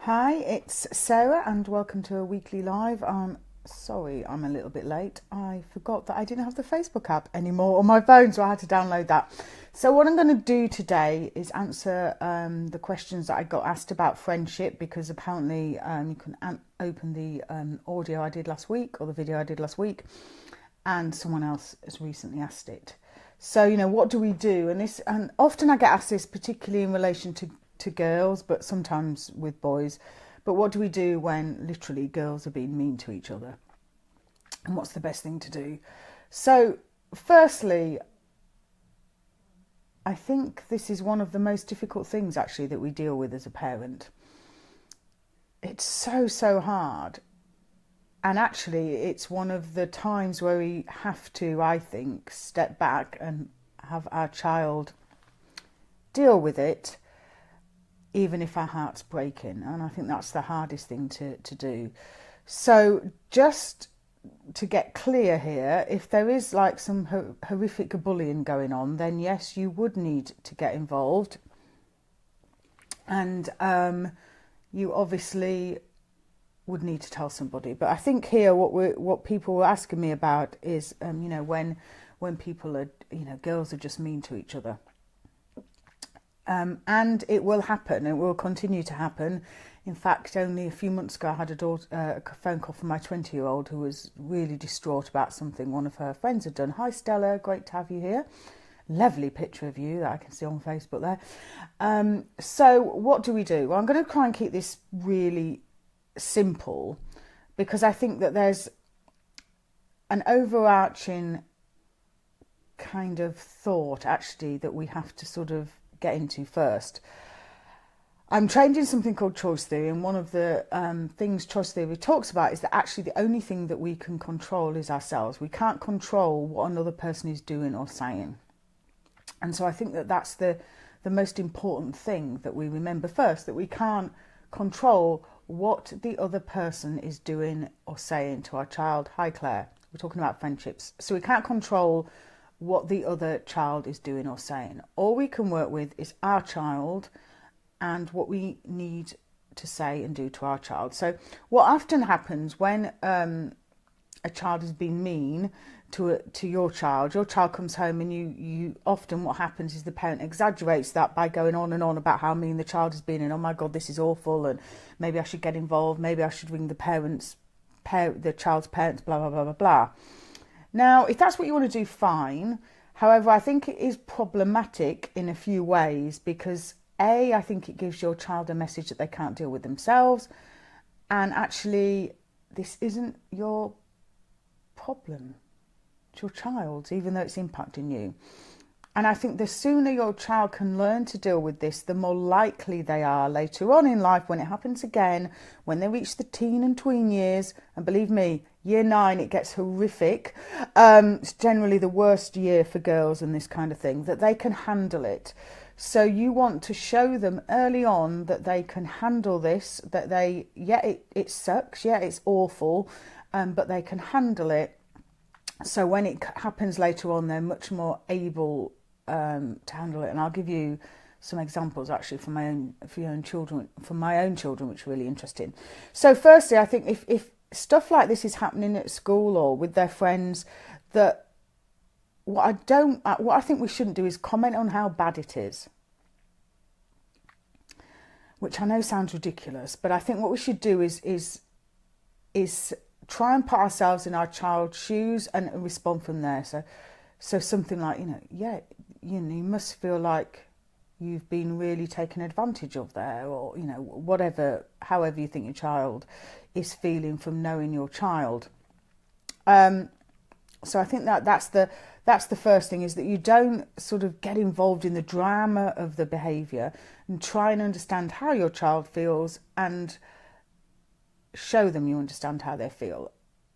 Hi, it's Sarah and welcome to a weekly live. I'm sorry I'm a little bit late. I forgot that I didn't have the Facebook app anymore on my phone, so I had to download that. So what I'm going to do today is answer the questions that I got asked about friendship, because apparently you can open the audio I did last week, or the video I did last week, and someone else has recently asked it. So, what do we do? And often I get asked this, particularly in relation to girls, but sometimes with boys. But what do we do when literally girls are being mean to each other? And what's the best thing to do? So, firstly, I think this is one of the most difficult things actually that we deal with as a parent. It's so hard. And actually, it's one of the times where we have to, I think, step back and have our child deal with it, even if our heart's breaking. And I think that's the hardest thing to do. So just to get clear here, if there is like some horrific bullying going on, then yes, you would need to get involved. And you obviously would need to tell somebody. But I think here what people were asking me about is when people are, girls are just mean to each other. And it will happen. It will continue to happen. In fact, only a few months ago, I had a phone call from my 20-year-old who was really distraught about something one of her friends had done. Hi, Stella. Great to have you here. Lovely picture of you that I can see on Facebook there. So what do we do? Well, I'm going to try and keep this really simple, because I think that there's an overarching kind of thought actually that we have to sort of get into first. I'm trained in something called choice theory, and one of the things choice theory talks about is that actually the only thing that we can control is ourselves. We can't control what another person is doing or saying. And so I think that that's the most important thing that we remember first, that we can't control what the other person is doing or saying to our child. Hi, Claire. We're talking about friendships. So we can't control what the other child is doing or saying. All we can work with is our child and what we need to say and do to our child. So what often happens when a child has been mean to your child comes home, and you often, what happens is the parent exaggerates that by going on and on about how mean the child has been, and oh my god, this is awful, and maybe I should get involved, maybe I should ring the the child's parents, blah blah blah blah blah. Now, if that's what you want to do, fine. However, I think it is problematic in a few ways, because I think it gives your child a message that they can't deal with themselves, and actually this isn't your problem. It's your child's, even though it's impacting you. And I think the sooner your child can learn to deal with this, the more likely they are later on in life, when it happens again, when they reach the teen and tween years, and believe me, year 9, it gets horrific. It's generally the worst year for girls and this kind of thing, that they can handle it. So you want to show them early on that they can handle this, that it sucks, it's awful, but they can handle it. So when it happens later on, they're much more able to handle it. And I'll give you some examples actually from my own children, which are really interesting. So firstly, I think if stuff like this is happening at school or with their friends, that what I think we shouldn't do is comment on how bad it is, which I know sounds ridiculous, but I think what we should do is try and put ourselves in our child's shoes and respond from there. So something like, you must feel like you've been really taken advantage of there, or whatever, however you think your child is feeling from knowing your child. So I think that's the first thing, is that you don't sort of get involved in the drama of the behaviour, and try and understand how your child feels and show them you understand how they feel.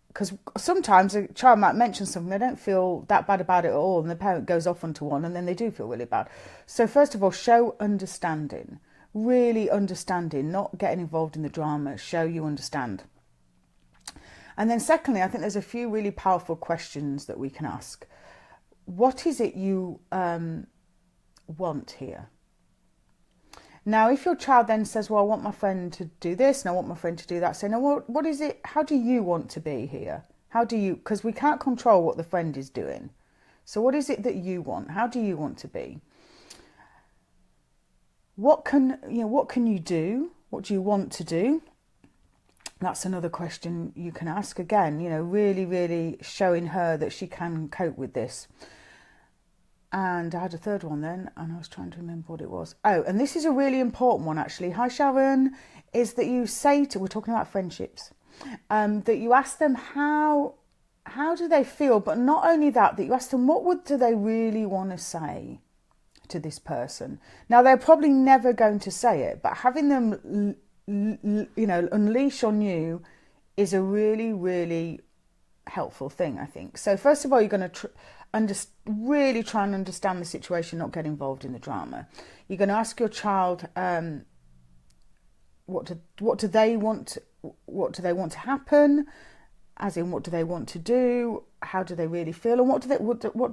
Because sometimes a child might mention something, they don't feel that bad about it at all, and the parent goes off onto one, and then they do feel really bad. So first of all, show understanding, really understanding, not getting involved in the drama. Show you understand. And then secondly, I think there's a few really powerful questions that we can ask. What is it you want here? Now, if your child then says, well, I want my friend to do this and I want my friend to do that, say, now, what is it? How do you want to be here? How do you, because we can't control what the friend is doing. So what is it that you want? How do you want to be? What can you do? What do you want to do? That's another question you can ask. Again, really, really showing her that she can cope with this. And I had a third one then, and I was trying to remember what it was. Oh, and this is a really important one, actually. Hi, Sharon. Is that you say we're talking about friendships, that you ask them how do they feel, but not only that you ask them do they really want to say to this person. Now, they're probably never going to say it, but having them, unleash on you is a really, really helpful thing, I think. So first of all, you're going to really try and understand the situation, not get involved in the drama. You're going to ask your child, what do they want to happen, as in what do they want to do, how do they really feel, and what do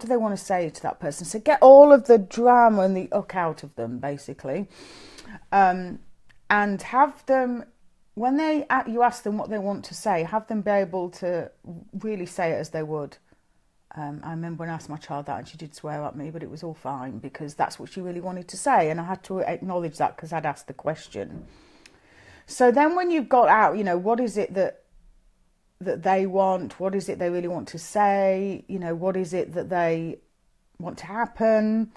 they want to say to that person. So get all of the drama and the uck out of them, basically, and have them, when you ask them what they want to say, have them be able to really say it as they would. I remember when I asked my child that, and she did swear at me, but it was all fine because that's what she really wanted to say, and I had to acknowledge that because I'd asked the question. So then when you've got out, what is it that they want, what is it they really want to say, what is it that they want to happen,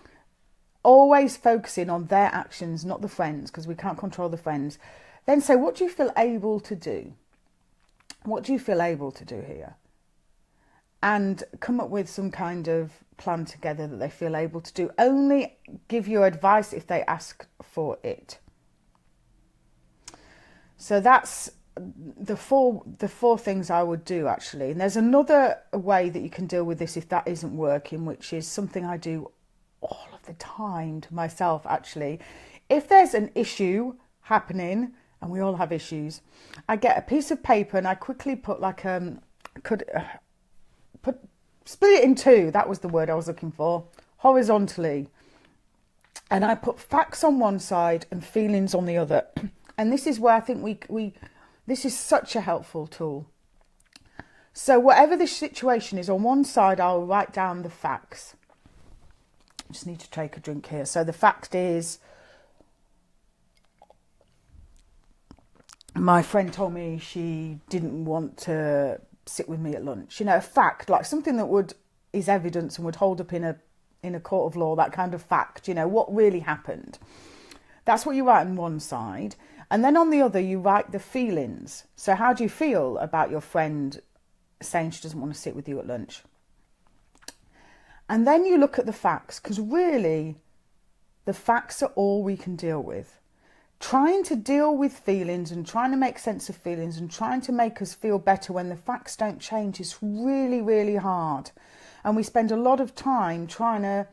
always focusing on their actions, not the friends, because we can't control the friends. Then say, what do you feel able to do? What do you feel able to do here? And come up with some kind of plan together that they feel able to do. Only give your advice if they ask for it. So that's the four things I would do, actually. And there's another way that you can deal with this if that isn't working, which is something I do all of the time to myself, actually. If there's an issue happening, and we all have issues, I get a piece of paper and I quickly put split it in two. That was the word I was looking for. Horizontally. And I put facts on one side and feelings on the other. And this is where I think this is such a helpful tool. So whatever the situation is, on one side, I'll write down the facts. I just need to take a drink here. So the fact is, my friend told me she didn't want to sit with me at lunch. A fact, like something that is evidence and would hold up in a court of law, that kind of fact, what really happened. That's what you write on one side. And then on the other, you write the feelings. So how do you feel about your friend saying she doesn't want to sit with you at lunch? And then you look at the facts, because really, the facts are all we can deal with. Trying to deal with feelings and trying to make sense of feelings and trying to make us feel better when the facts don't change is really, really hard. And we spend a lot of time trying to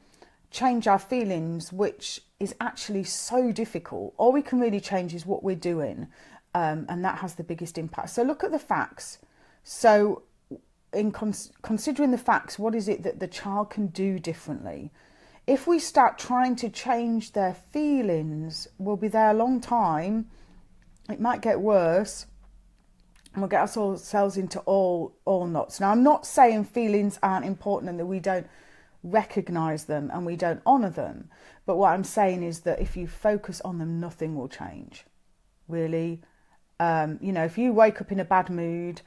change our feelings, which is actually so difficult. All we can really change is what we're doing, and that has the biggest impact. So look at the facts. So in considering the facts, what is it that the child can do differently? If we start trying to change their feelings, we'll be there a long time. It might get worse, and we'll get ourselves into all knots. Now, I'm not saying feelings aren't important and that we don't recognise them and we don't honour them. But what I'm saying is that if you focus on them, nothing will change, really. If you wake up in a bad mood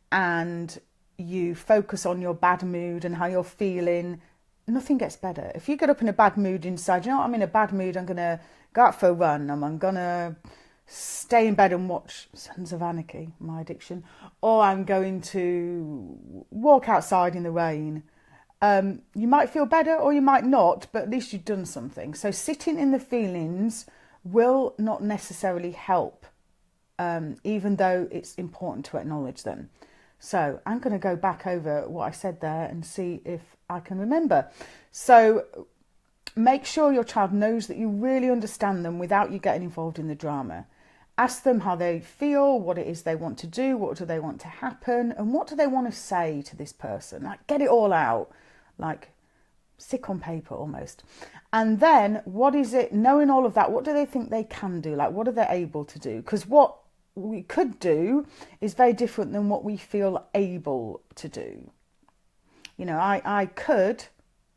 and you focus on your bad mood and how you're feeling, nothing gets better. If you get up in a bad mood inside, I'm in a bad mood, I'm going to go out for a run, and I'm going to stay in bed and watch Sons of Anarchy, my addiction, or I'm going to walk outside in the rain. You might feel better or you might not, but at least you've done something. So sitting in the feelings will not necessarily help, even though it's important to acknowledge them. So I'm going to go back over what I said there and see if I can remember. So make sure your child knows that you really understand them without you getting involved in the drama. Ask them how they feel, what it is they want to do, what do they want to happen, and what do they want to say to this person. Like, get it all out. Like, sick on paper almost. And then what is it, knowing all of that, what do they think they can do? Like, what are they able to do? Because what we could do is very different than what we feel able to do. You know, I could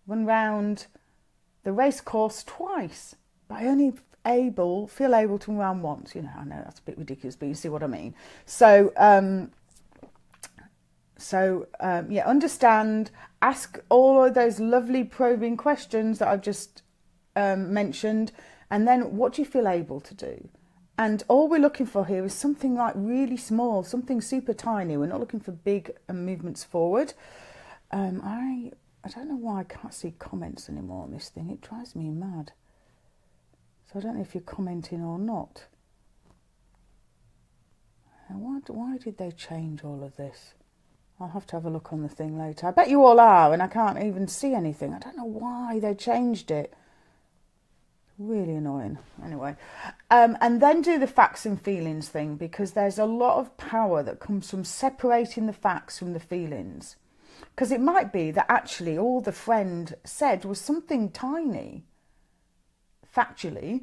run round the race course twice, but I only feel able to run around once. You know, I know that's a bit ridiculous, but you see what I mean. So, yeah, understand, ask all of those lovely probing questions that I've just mentioned, and then what do you feel able to do? And all we're looking for here is something like really small, something super tiny. We're not looking for big movements forward. I don't know why I can't see comments anymore on this thing. It drives me mad. So I don't know if you're commenting or not. Why did they change all of this? I'll have to have a look on the thing later. I bet you all are, and I can't even see anything. I don't know why they changed it. Really annoying. Anyway, and then do the facts and feelings thing, because there's a lot of power that comes from separating the facts from the feelings. Because it might be that actually all the friend said was something tiny, factually,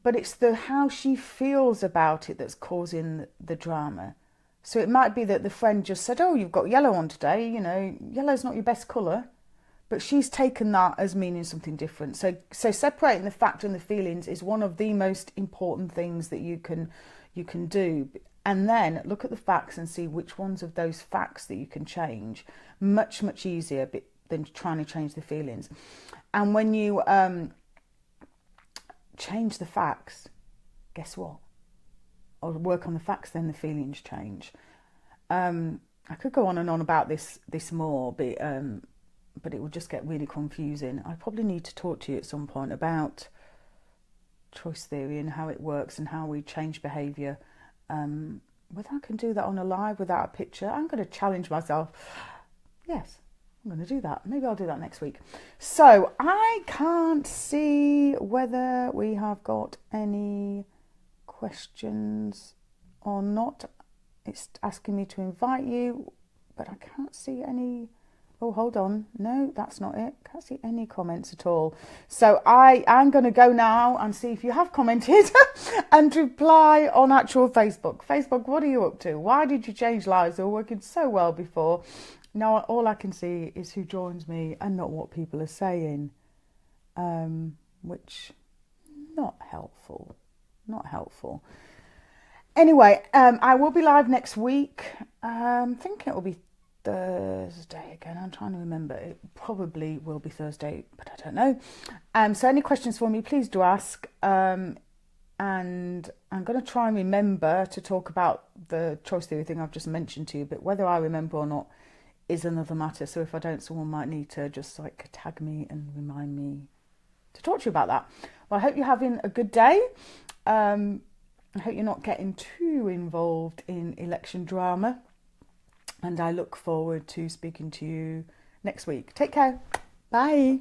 but it's the how she feels about it that's causing the drama. So it might be that the friend just said, oh, you've got yellow on today, you know, yellow's not your best colour. But she's taken that as meaning something different. So separating the fact and the feelings is one of the most important things that you can do. And then look at the facts and see which ones of those facts that you can change. Much, much easier than trying to change the feelings. And when you change the facts, guess what? Or work on the facts, then the feelings change. I could go on and on about this more, but it would just get really confusing. I probably need to talk to you at some point about choice theory and how it works and how we change behaviour. Whether I can do that on a live without a picture, I'm going to challenge myself. Yes, I'm going to do that. Maybe I'll do that next week. So I can't see whether we have got any questions or not. It's asking me to invite you, but I can't see any. Oh, hold on. No, that's not it. Can't see any comments at all. So I'm going to go now and see if you have commented and reply on actual Facebook. Facebook, what are you up to? Why did you change lives? They were working so well before. Now all I can see is who joins me and not what people are saying, which not helpful. Not helpful. Anyway, I will be live next week. I'm thinking it will be Thursday again. I'm trying to remember. It probably will be Thursday, but I don't know. So any questions for me, please do ask. And I'm going to try and remember to talk about the choice theory thing I've just mentioned to you, but whether I remember or not is another matter. So if I don't, someone might need to just like tag me and remind me to talk to you about that. Well, I hope you're having a good day. I hope you're not getting too involved in election drama. And I look forward to speaking to you next week. Take care. Bye.